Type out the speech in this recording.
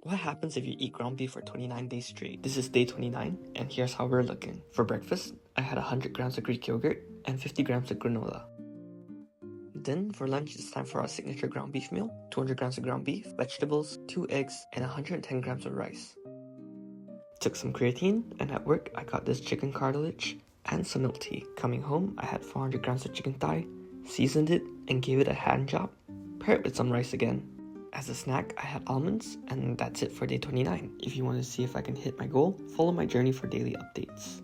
What happens if you eat ground beef for 29 days straight? This is day 29, and here's how we're looking. For breakfast, I had 100 grams of Greek yogurt and 50 grams of granola. Then for lunch, it's time for our signature ground beef meal. 200 grams of ground beef, vegetables, 2 eggs, and 110 grams of rice. Took some creatine, and at work, I got this chicken cartilage and some milk tea. Coming home, I had 400 grams of chicken thigh, seasoned it, and gave it a hand job. Pair it with some rice again. As a snack, I had almonds, and that's it for day 29. If you want to see if I can hit my goal, follow my journey for daily updates.